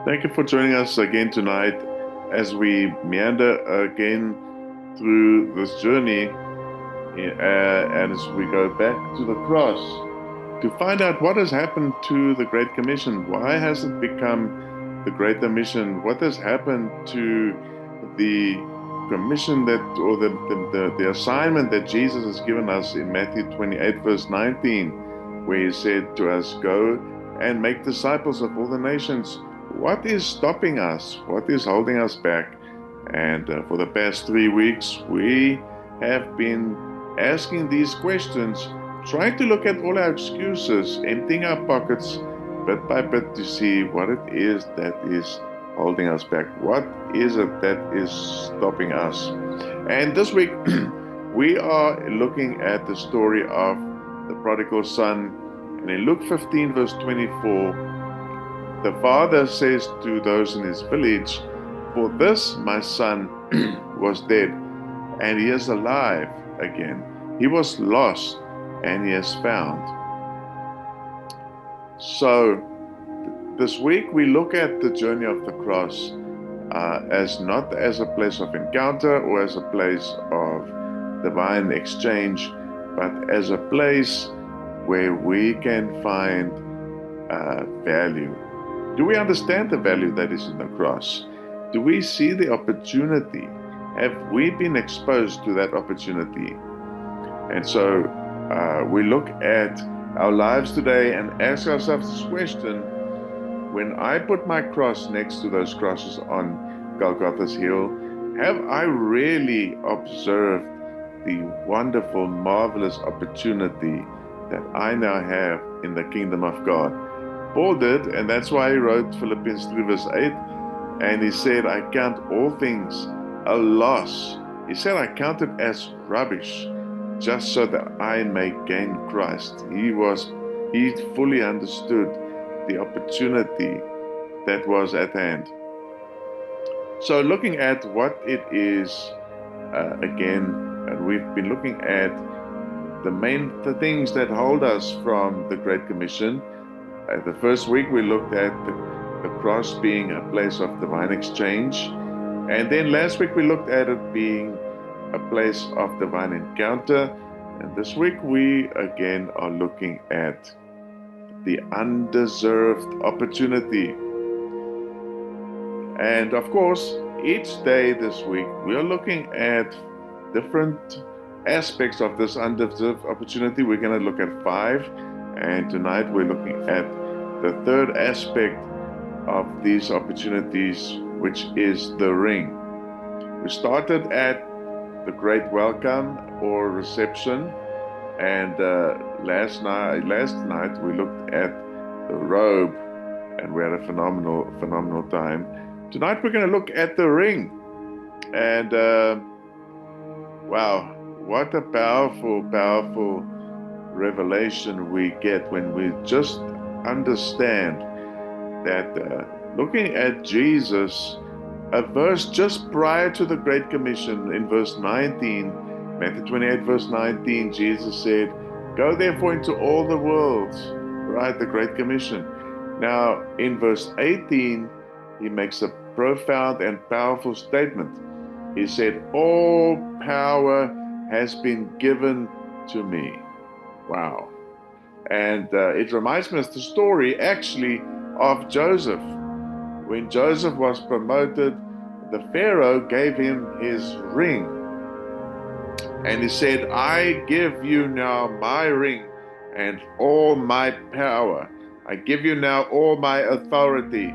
Thank you for joining us again tonight as we meander again through this journey and as we go back to the cross to find out what has happened to the Great Commission. Why has it become the Great Commission? What has happened to the commission or the assignment that Jesus has given us in Matthew 28, verse 19, where he said to us, Go and make disciples of all the nations. What is stopping us? What is holding us back? And for the past 3 weeks, we have been asking these questions, trying to look at all our excuses, emptying our pockets bit by bit to see what it is that is holding us back. What is it that is stopping us? And this week, we are looking at the story of the prodigal son. And in Luke 15, verse 24, the father says to those in his village, For this my son was dead, and he is alive again. He was lost, and he is found. So this week we look at the journey of the cross as not as a place of encounter or as a place of divine exchange, but as a place where we can find value. Do we understand the value that is in the cross? Do we see the opportunity? Have we been exposed to that opportunity? And so we look at our lives today and ask ourselves this question: when I put my cross next to those crosses on Golgotha's hill, have I really observed the wonderful, marvelous opportunity that I now have in the kingdom of God? Paul did, and that's why he wrote Philippians 3 verse 8, and he said, I count all things a loss. He said, I count it as rubbish, just so that I may gain Christ. He fully understood the opportunity that was at hand. So looking at what it is, we've been looking at the things that hold us from the Great Commission. The first week we looked at the cross being a place of divine exchange. And then last week we looked at it being a place of divine encounter. And this week we again are looking at the undeserved opportunity. And of course, each day this week we are looking at different aspects of this undeserved opportunity. We're going to look at 5, and tonight we're looking at the third aspect of these opportunities, which is the ring. We started at the great welcome or reception, and last night we looked at the robe, and we had a phenomenal time. Tonight we're going to look at the ring, and wow, what a powerful revelation we get when we just understand that looking at Jesus, a verse just prior to the Great Commission in verse 19, Matthew 28 verse 19, Jesus said, Go therefore into all the world, right? The Great Commission. Now in verse 18, he makes a profound and powerful statement. He said, All power has been given to me. Wow. And it reminds me of the story actually of Joseph. When Joseph was promoted, the Pharaoh gave him his ring. And he said, I give you now my ring and all my power. I give you now all my authority.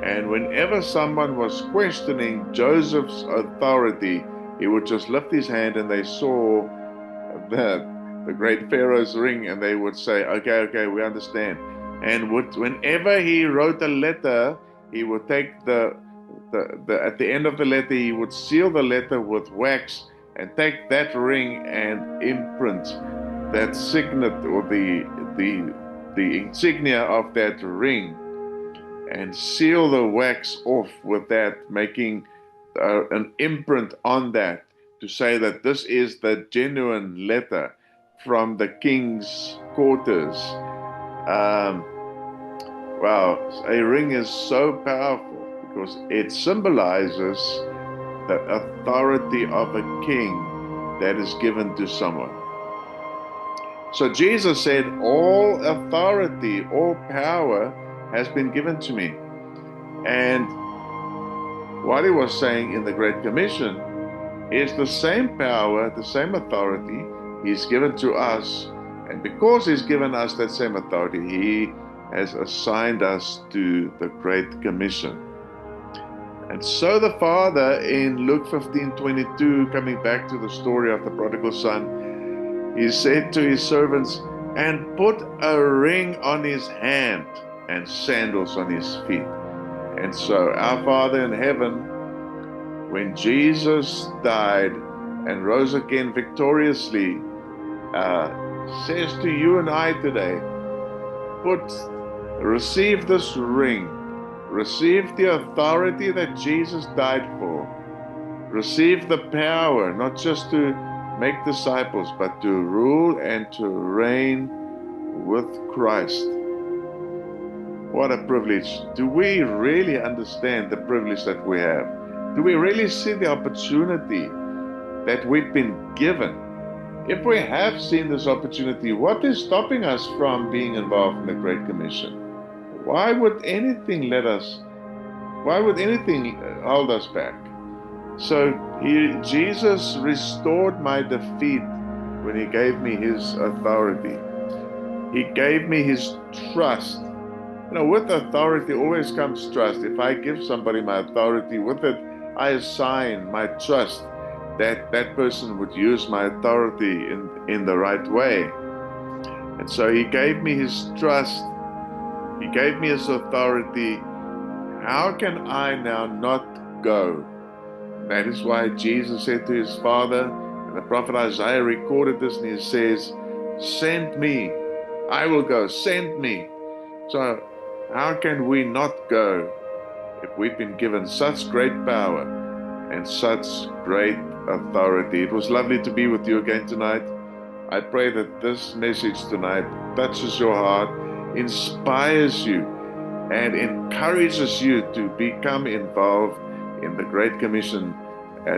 And whenever someone was questioning Joseph's authority, he would just lift his hand and they saw the great Pharaoh's ring, and they would say, okay, we understand. And whenever he wrote a letter, he would take at the end of the letter, he would seal the letter with wax and take that ring and imprint that signet or the insignia of that ring and seal the wax off with that, making an imprint on that to say that this is the genuine letter from the king's quarters. Wow, a ring is so powerful because it symbolizes the authority of a king that is given to someone. So Jesus said, all authority, all power has been given to me. And what he was saying in the Great Commission is the same power, the same authority he's given to us. And because he's given us that same authority, he has assigned us to the Great Commission. And so the Father in Luke 15:22, coming back to the story of the prodigal son, he said to his servants, and put a ring on his hand and sandals on his feet. And so our Father in heaven, when Jesus died and rose again victoriously, says to you and I today, receive this ring, receive the authority that Jesus died for, receive the power not just to make disciples, but to rule and to reign with Christ. What a privilege. Do we really understand the privilege that we have? Do we really see the opportunity that we've been given? If we have seen this opportunity, what is stopping us from being involved in the Great Commission? Why would anything hold us back? So Jesus restored my defeat when he gave me his authority. He gave me his trust. With authority always comes trust. If I give somebody my authority, with it, I assign my trust that that person would use my authority in the right way. And so he gave me his trust. He gave me his authority. How can I now not go? That is why Jesus said to his Father, and the prophet Isaiah recorded this, and he says, send me, I will go, send me. So how can we not go if we've been given such great power and such great authority? It was lovely to be with you again tonight. I pray that this message tonight touches your heart, inspires you, and encourages you to become involved in the Great Commission,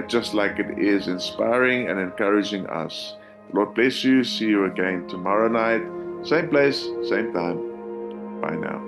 just like it is inspiring and encouraging us. Lord bless you. See you again tomorrow night. Same place, same time. Bye now.